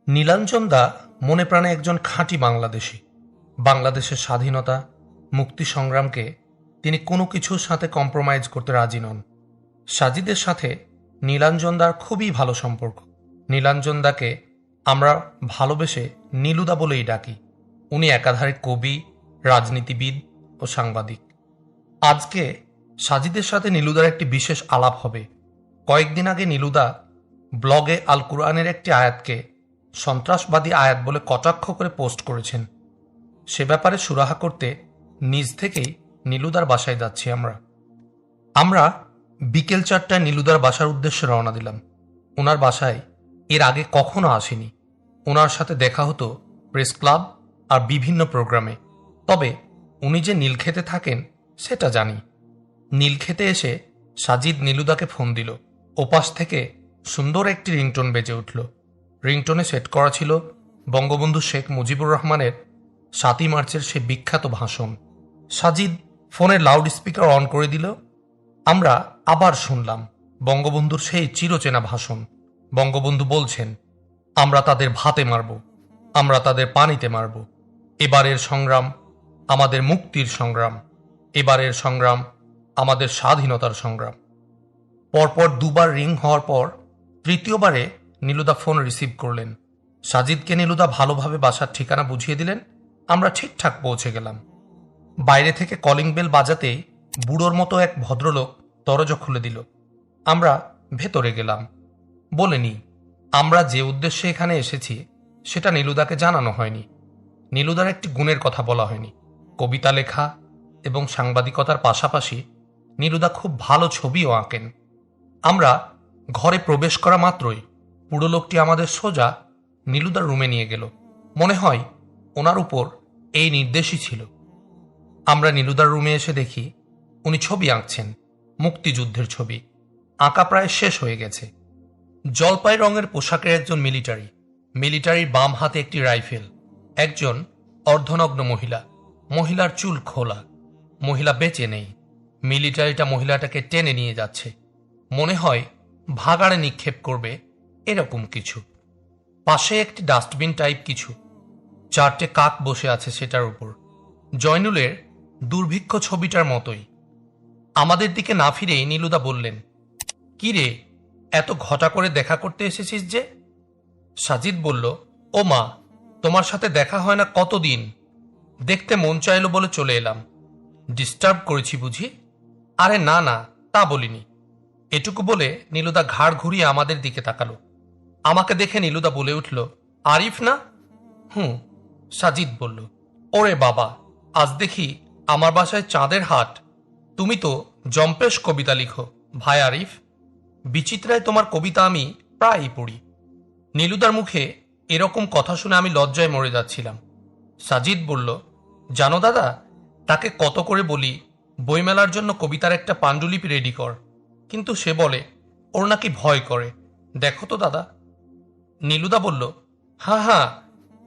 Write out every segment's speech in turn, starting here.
নীলাঞ্জন দা মনে প্রাণে একজন খাঁটি বাংলাদেশী। বাংলাদেশের স্বাধীনতা মুক্তি সংগ্রামকে তিনি কোনো কিছুর সাথে কম্প্রোমাইজ করতে রাজি নন। সাজিদের সাথে নীলাঞ্জন দার খুবই ভালো সম্পর্ক। নীলাঞ্জন দাকে আমরা ভালোবেসে নীলুদা বলেই ডাকি। উনি একাধারে কবি, রাজনীতিবিদ ও সাংবাদিক। আজকে সাজিদের সাথে নীলুদার একটি বিশেষ আলাপ হবে। কয়েকদিন আগে নীলুদা ব্লগে আল কুরআনের একটি আয়াতকে সন্ত্রাসবাদী আয়াত বলে কটাক্ষ করে পোস্ট করেছেন। সে ব্যাপারে সুরাহা করতে নিজ থেকেই নীলুদার বাসায় যাচ্ছি আমরা বিকেল 4টায় নীলুদার বাসার উদ্দেশ্যে রওনা দিলাম। ওনার বাসায় এর আগে কখনো আসিনি। ওনার সাথে দেখা হতো প্রেস ক্লাব আর বিভিন্ন প্রোগ্রামে। তবে উনি যে নীলক্ষেতে থাকেন সেটা জানি। নীলক্ষেতে এসে সাজিদ নীলুদাকে ফোন দিল। ওপাশ থেকে সুন্দর একটি রিংটোন বেজে উঠল। রিংটোনে সেট করা ছিল বঙ্গবন্ধু শেখ মুজিবুর রহমানের 7ই মার্চের সে বিখ্যাত ভাষণ। সাজিদ ফোনের লাউড স্পিকার অন করে দিল। আমরা আবার শুনলাম বঙ্গবন্ধুর সেই চিরচেনা ভাষণ। বঙ্গবন্ধু বলছেন, আমরা তাদের ভাতে মারব, আমরা তাদের পানিতে মারব। এবারের সংগ্রাম আমাদের মুক্তির সংগ্রাম, এবারের সংগ্রাম আমাদের স্বাধীনতার সংগ্রাম। পরপর দুবার রিং হওয়ার পর তৃতীয়বারে নীলুদা ফোন রিসিভ করলেন। সাজিদকে নীলুদা ভালোভাবে বাসার ঠিকানা বুঝিয়ে দিলেন। আমরা ঠিকঠাক পৌঁছে গেলাম। বাইরে থেকে কলিং বেল বাজাতেই বুড়োর মতো এক ভদ্রলোক দরজা খুলে দিল। আমরা ভেতরে গেলাম। বলেনি আমরা যে উদ্দেশ্যে এখানে এসেছি সেটা নীলুদাকে জানানো হয়নি। নীলুদার একটি গুণের কথা বলা হয়নি। কবিতা লেখা এবং সাংবাদিকতার পাশাপাশি নীলুদা খুব ভালো ছবিও আঁকেন। আমরা ঘরে প্রবেশ করা মাত্রই বুড়ো লোকটি আমাদের সোজা নীলুদার রুমে নিয়ে গেল। মনে হয় ওনার উপর এই নির্দেশই ছিল। আমরা নীলুদার রুমে এসে দেখি উনি ছবি আঁকছেন, মুক্তিযুদ্ধের ছবি। আঁকা প্রায় শেষ হয়ে গেছে। জলপাই রঙের পোশাকের একজন মিলিটারির বাম হাতে একটি রাইফেল। একজন অর্ধনগ্ন মহিলার চুল খোলা। মহিলা বেঁচে নেই। মিলিটারিটা মহিলাটাকে টেনে নিয়ে যাচ্ছে। মনে হয় ভাগাড়ে নিক্ষেপ করবে, এরকম কিছু। পাশে একটি ডাস্টবিন টাইপ কিছু। 4টে কাক বসে আছে সেটার উপর। জয়নুলের দুর্ভিক্ষ ছবিটার মতোই। আমাদের দিকে না ফিরেই নীলুদা বললেন, কি রে, এত ঘটা করে দেখা করতে এসেছিস যে? সাজিদ বলল, ও মা, তোমার সাথে দেখা হয় না কতদিন, দেখতে মন চাইল বলে চলে এলাম। ডিস্টার্ব করেছি বুঝি? আরে না না, তা বলিনি। এটুকু বলে নীলুদা ঘাড় ঘুরিয়ে আমাদের দিকে তাকালো। আমাকে দেখে নীলুদা বলে উঠল, আরিফ না? সাজিদ বলল, ওরে বাবা, আজ দেখি আমার বাসায় চাঁদের হাট। তুমি তো জম্পেশ কবিতা লিখো ভাই আরিফ। বিচিত্রায় তোমার কবিতা আমি প্রায়ই পড়ি। নীলুদার মুখে এরকম কথা শুনে আমি লজ্জায় মরে যাচ্ছিলাম। সাজিদ বলল, জানো দাদা, তাকে কত করে বলি বইমেলার জন্য কবিতার একটা পাণ্ডুলিপি রেডি কর, কিন্তু সে বলে ওর নাকি ভয় করে। দেখো তো দাদা। নীলুদা বলল, হ্যাঁ,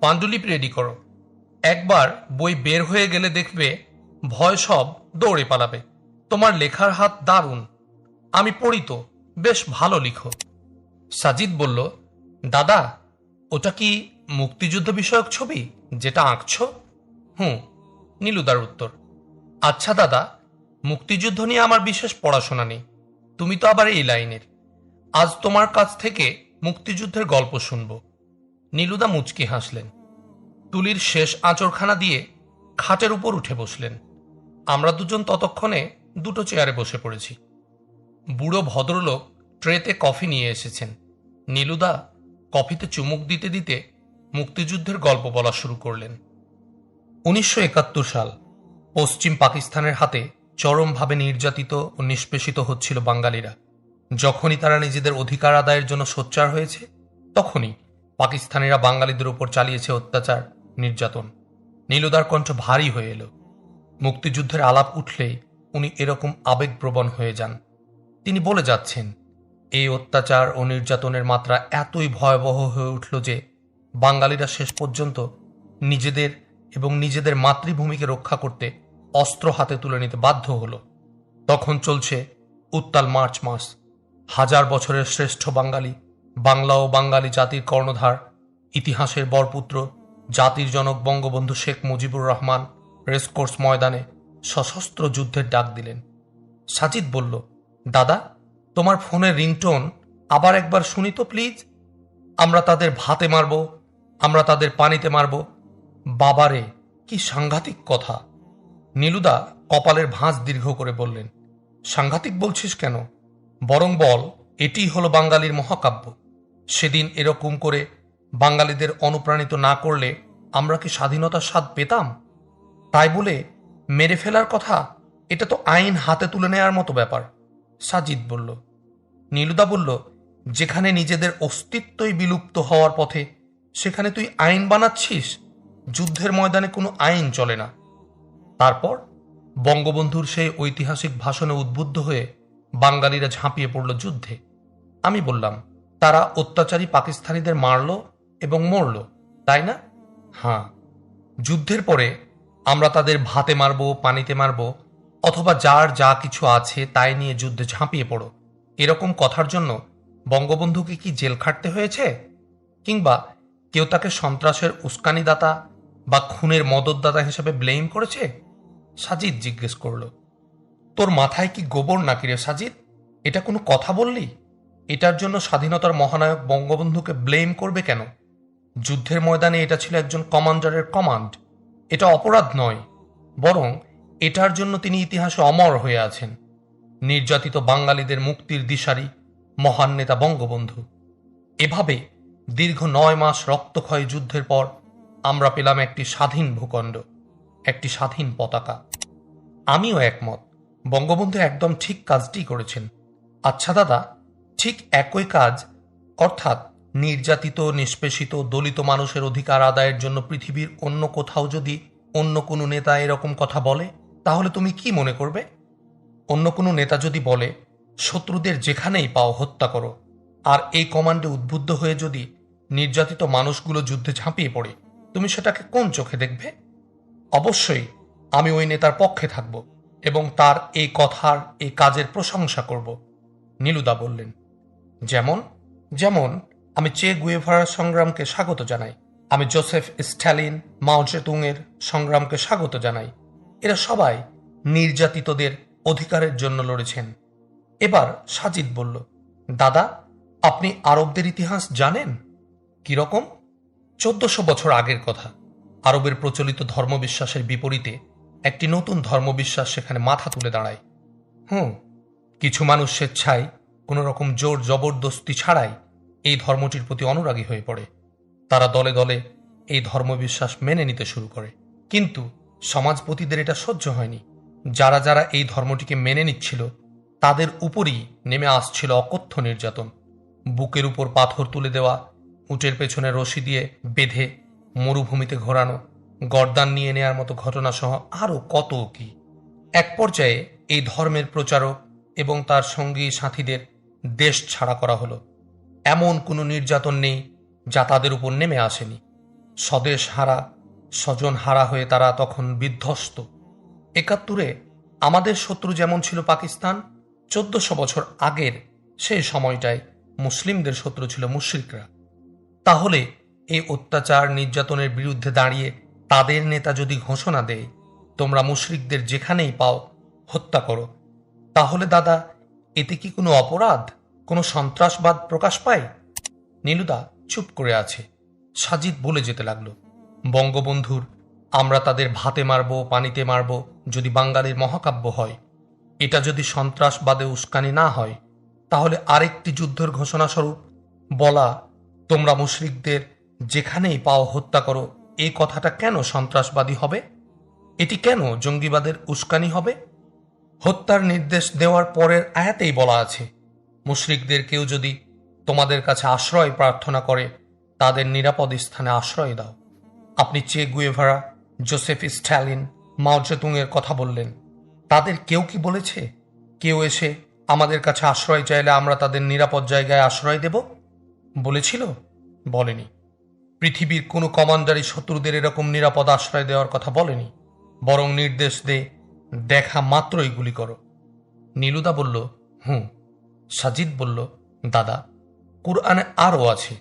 পাণ্ডুলিপি রেডি করো। একবার বই বের হয়ে গেলে দেখবে ভয় সব দৌড়ে পালাবে। তোমার লেখার হাত দারুণ, আমি পড়ি তো, বেশ ভালো লিখো। সাজিদ বলল, দাদা, ওটা কি মুক্তিযুদ্ধ বিষয়ক ছবি যেটা আঁকছ? নীলুদার উত্তর। আচ্ছা দাদা, মুক্তিযুদ্ধ নিয়ে আমার বিশেষ পড়াশোনা নেই, তুমি তো আবার এই লাইনের। আজ তোমার কাছ থেকে মুক্তিযুদ্ধের গল্প শুনব। নীলুদা মুচকি হাসলেন। তুলির শেষ আঁচড়খানা দিয়ে খাটের উপর উঠে বসলেন। আমরা দুজন ততক্ষণে 2টো চেয়ারে বসে পড়েছি। বুড়ো ভদ্রলোক ট্রেতে কফি নিয়ে এসেছেন। নীলুদা কফিতে চুমুক দিতে দিতে মুক্তিযুদ্ধের গল্প বলা শুরু করলেন। 1971 সাল। পশ্চিম পাকিস্তানের হাতে চরমভাবে নির্যাতিত ও নিষ্পেষিত হচ্ছিল বাঙালিরা। যখনই তারা নিজেদের অধিকার আদায়ের জন্য সোচ্চার হয়েছে, তখনই পাকিস্তানিরা বাঙালিদের উপর চালিয়েছে অত্যাচার, নির্যাতন। নীলুদার কণ্ঠ ভারী হয়ে এলো। মুক্তিযুদ্ধের আলাপ উঠলেই উনি এরকম আবেগপ্রবণ হয়ে যান। তিনি বলে যাচ্ছেন, এই অত্যাচার ও নির্যাতনের মাত্রা এতই ভয়াবহ হয়ে উঠল যে বাঙালিরা শেষ পর্যন্ত নিজেদের এবং নিজেদের মাতৃভূমিকে রক্ষা করতে অস্ত্র হাতে তুলে নিতে বাধ্য হল। তখন চলছে উত্তাল মার্চ মাস। 1000 বছরের শ্রেষ্ঠ বাঙালি, বাংলা ও বাঙালি জাতির কর্ণধার ইতিহাসের বরপুত্র জাতির জনক বঙ্গবন্ধু শেখ মুজিবুর রহমান রেসকোর্স ময়দানে সশস্ত্র যুদ্ধের ডাক দিলেন। সাজিদ বলল, দাদা, তোমার ফোনের রিংটোন আবার একবার শুনি তো প্লিজ। আমরা তাদের ভাতে মারব, আমরা তাদের পানিতে মারব। বাবারে, কি সাংঘাতিক কথা। নীলুদা কপালের ভাঁজ দীর্ঘ করে বললেন, সাংঘাতিক বলছিস কেন? বরং বল, এটিই হলো বাঙালির মহাকাব্য। সেদিন এরকম করে বাঙালিদের অনুপ্রাণিত না করলে আমরা কি স্বাধীনতার স্বাদ পেতাম? তাই বলে মেরে ফেলার কথা, এটা তো আইন হাতে তুলে নেওয়ার মতো ব্যাপার। সাজিদ বলল। নীলুদা বলল, যেখানে নিজেদের অস্তিত্বই বিলুপ্ত হওয়ার পথে, সেখানে তুই আইন বানাচ্ছিস? যুদ্ধের ময়দানে কোনো আইন চলে না। তারপর বঙ্গবন্ধুর সেই ঐতিহাসিক ভাষণে উদ্বুদ্ধ হয়ে বাঙালিরা ঝাঁপিয়ে পড়ল যুদ্ধে। আমি বললাম, তারা অত্যাচারী পাকিস্তানিদের মারল এবং মরল, তাই না? হ্যাঁ। যুদ্ধের পরে আমরা তাদের ভাতে মারব, পানিতে মারব, অথবা যার যা কিছু আছে তাই নিয়ে যুদ্ধে ঝাঁপিয়ে পড়ো, এরকম কথার জন্য বঙ্গবন্ধুকে কি জেল খাটতে হয়েছে? কিংবা কেউ তাকে সন্ত্রাসের উস্কানিদাতা বা খুনের মদতদাতা হিসেবে ব্লেম করেছে? সাজিদ জিজ্ঞেস করল। তোর মাথায় কি গোবর নাকি রে সাজিদ? এটা কোনো কথা বললি? এটার জন্য স্বাধীনতার মহানায়ক বঙ্গবন্ধুকে ব্লেম করবে কেন? যুদ্ধের ময়দানে এটা ছিল একজন কমান্ডারের কমান্ড। এটা অপরাধ নয়, বরং এটার জন্য তিনি ইতিহাসে অমর হয়ে আছেন। নির্যাতিত বাঙালিদের মুক্তির দিশারি মহান নেতা বঙ্গবন্ধু। এভাবে দীর্ঘ 9 মাস রক্তক্ষয়ী যুদ্ধের পর আমরা পেলাম একটি স্বাধীন ভূখণ্ড, একটি স্বাধীন পতাকা। আমিও একমত, বঙ্গবন্ধু একদম ঠিক কাজটি করেছেন। আচ্ছা দাদা, ঠিক একই কাজ, অর্থাৎ নির্যাতিত, নিষ্পেষিত, দলিত মানুষের অধিকার আদায়ের জন্য পৃথিবীর অন্য কোথাও যদি অন্য কোনো নেতা এরকম কথা বলে, তাহলে তুমি কি মনে করবে? অন্য কোনো নেতা যদি বলে, শত্রুদের যেখানেই পাও হত্যা করো, আর এই কমান্ডে উদ্বুদ্ধ হয়ে যদি নির্যাতিত মানুষগুলো যুদ্ধে ঝাঁপিয়ে পড়ে, তুমি সেটাকে কোন চোখে দেখবে? অবশ্যই আমি ওই নেতার পক্ষে থাকব এবং তার এই কথার, এই কাজের প্রশংসা করব। নীলুদা বললেন, যেমন যেমন আমি চে গুয়েভারার সংগ্রামকে স্বাগত জানাই, আমি জোসেফ স্ট্যালিন, মাও জেতুংয়ের সংগ্রামকে স্বাগত জানাই। এরা সবাই নির্যাতিতদের অধিকারের জন্য লড়েছেন। এবার সাজিদ বলল, দাদা, আপনি আরবদের ইতিহাস জানেন? কিরকম? 1400 বছর আগের কথা। আরবের প্রচলিত ধর্মবিশ্বাসের বিপরীতে একটি নতুন ধর্মবিশ্বাস সেখানে মাথা তুলে দাঁড়ায়। কিছু মানুষ স্বেচ্ছায়, কোনো রকম জোর জবরদস্তি ছাড়াই এই ধর্মটির প্রতি অনুরাগী হয়ে পড়ে। তারা দলে দলে এই ধর্মবিশ্বাস মেনে নিতে শুরু করে। কিন্তু সমাজপতিদের এটা সহ্য হয়নি। যারা যারা এই ধর্মটিকে মেনে নিচ্ছিল, তাদের উপরই নেমে আসছিল অকথ্য নির্যাতন। বুকের উপর পাথর তুলে দেওয়া, উটের পেছনে রশি দিয়ে বেঁধে মরুভূমিতে ঘোরানো, গর্দান নিয়ে নেয়ার মতো ঘটনা সহ আরও কত কি। এক পর্যায়ে এই ধর্মের প্রচারক এবং তার সঙ্গী সাথীদের দেশ ছাড়া করা হলো। এমন কোনো নির্যাতন নেই যা তাদের উপর নেমে আসেনি। স্বদেশ হারা, স্বজন হারা হয়ে তারা তখন বিধ্বস্ত। 71-এ আমাদের শত্রু যেমন ছিল পাকিস্তান, 1400 বছর আগের সেই সময়টায় মুসলিমদের শত্রু ছিল মুশরিকরা। তাহলে এই অত্যাচার নির্যাতনের বিরুদ্ধে দাঁড়িয়ে তাদের নেতা যদি ঘোষণা দেয়, তোমরা মুশরিকদের যেখানেই পাও হত্যা করো, তাহলে দাদা, এতে কি কোনো অপরাধ, কোনো সন্ত্রাসবাদ প্রকাশ পায়? নীলুদা চুপ করে আছে। সাজিদ বলে যেতে লাগলো, বঙ্গবন্ধুর আমরা তাদের ভাতে মারব, পানিতে মারব যদি বাঙালির মহাকাব্য হয়, এটা যদি সন্ত্রাসবাদে উস্কানি না হয়, তাহলে আরেকটি যুদ্ধের ঘোষণা স্বরূপ বলা, তোমরা মুশরিকদের যেখানেই পাও হত্যা করো, এই কথাটা কেন সন্ত্রাসবাদী হবে? এটি কেন জঙ্গিবাদের উস্কানি হবে? হত্যার নির্দেশ দেওয়ার পরের আয়াতেই বলা আছে, মুশরিকদের কেউ যদি তোমাদের কাছে আশ্রয় প্রার্থনা করে, তাদের নিরাপদ স্থানে আশ্রয় দাও। আপনি চে গুয়েভারা, জোসেফ স্ট্যালিন, মাও জেতুংয়ের কথা বললেন। তাদের কেউ কি বলেছে, কেউ এসে আমাদের কাছে আশ্রয় চাইলে আমরা তাদের নিরাপদ জায়গায় আশ্রয় দেব? বলেছিল? বলেনি। পৃথিবীর কোনো কমান্ডারই শত্রুদের এরকম নিরাপদ আশ্রয় দেওয়ার কথা বলেনি, বরং নির্দেশ দে, দেখা মাত্রই গুলি করো। নীলুদা বলল, সাজিদ বলল, দাদা, কুরআনে আরও আছে,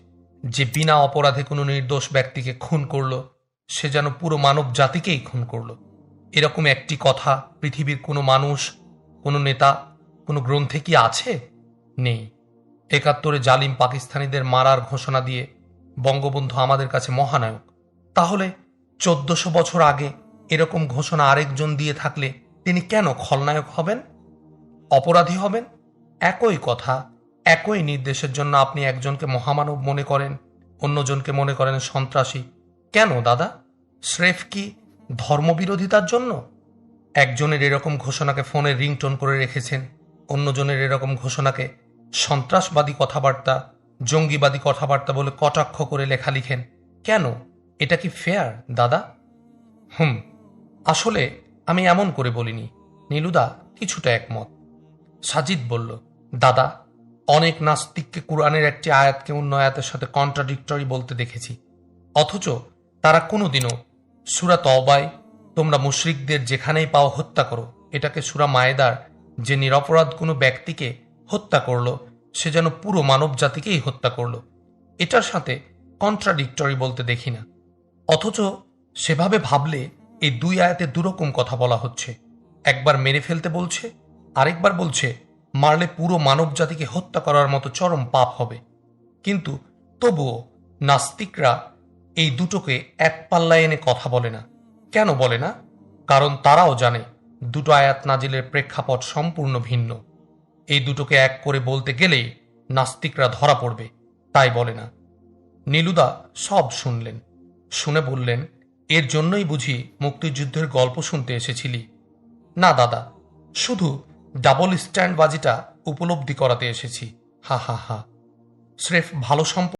যে বিনা অপরাধে কোনো নির্দোষ ব্যক্তিকে খুন করলো সে যেন পুরো মানব জাতিকেই খুন করলো। এরকম একটি কথা পৃথিবীর কোনো মানুষ, কোনো নেতা, কোনো গ্রন্থে কি আছে? নেই। ৭১ জালিম পাকিস্তানিদের মারার ঘোষণা দিয়ে বঙ্গবন্ধু আমাদের কাছে মহানায়ক। তাহলে ১৪০০ বছর আগে এরকম ঘোষণা আরেকজন দিয়ে থাকলে তিনি কেন খলনায়ক হবেন, অপরাধী হবেন? একই কথা, একই নির্দেশের জন্য আপনি একজনকে মহামানব মনে করেন, অন্যজনকে মনে করেন সন্ত্রাসী। কেন দাদা? স্রেফ কি ধর্মবিরোধিতার জন্য? একজনের এরকম ঘোষণাকে ফোনে রিংটোন করে রেখেছেন, অন্যজনের এরকম ঘোষণাকে সন্ত্রাসবাদী কথাবার্তা, জঙ্গিবাদী কথাবার্তা বলে কটাক্ষ করে লেখা লিখেন। কেন? এটা কি ফেয়ার দাদা? আসলে আমি এমন করে বলিনি। নীলুদা কিছুটা একমত। সাজিদ বলল, দাদা, অনেক নাস্তিককে কুরআনের একটি আয়াতকে অন্য আয়াতের সাথে কন্ট্রাডিক্টরি বলতে দেখেছি, অথচ তারা কোনোদিনও সূরা তওবায় তোমরা মুশরিকদের যেখানেই পাও হত্যা করো, এটাকে সূরা মায়েদার যে নিরপরাধ কোনো ব্যক্তিকে হত্যা করলো সে যেন পুরো মানব জাতিকেই হত্যা করলো, এটার সাথে কন্ট্রাডিক্টরি বলতে দেখি না। অথচ সেভাবে ভাবলে এই দুই আয়াতে দুরকম কথা বলা হচ্ছে। একবার মেরে ফেলতে বলছে, আরেকবার বলছে মারলে পুরো মানব জাতিকে হত্যা করার মতো চরম পাপ হবে। কিন্তু তবুও নাস্তিকরা এই দুটোকে এক পাল্লায় এনে কথা বলে না। কেন বলে না? কারণ তারাও জানে দুটো আয়াত নাজিলের প্রেক্ষাপট সম্পূর্ণ ভিন্ন। এই দুটোকে এক করে বলতে গেলেই নাস্তিকরা ধরা পড়বে, তাই বলে না। নীলুদা সব শুনলেন, শুনে বললেন, এর জন্যই বুঝি মুক্তিযুদ্ধের গল্প শুনতে এসেছিলি? না দাদা, শুধু ডাবল স্ট্যান্ডবাজিটা উপলব্ধি করাতে এসেছি। হা হা হা। স্রেফ ভালো সম্পর্ক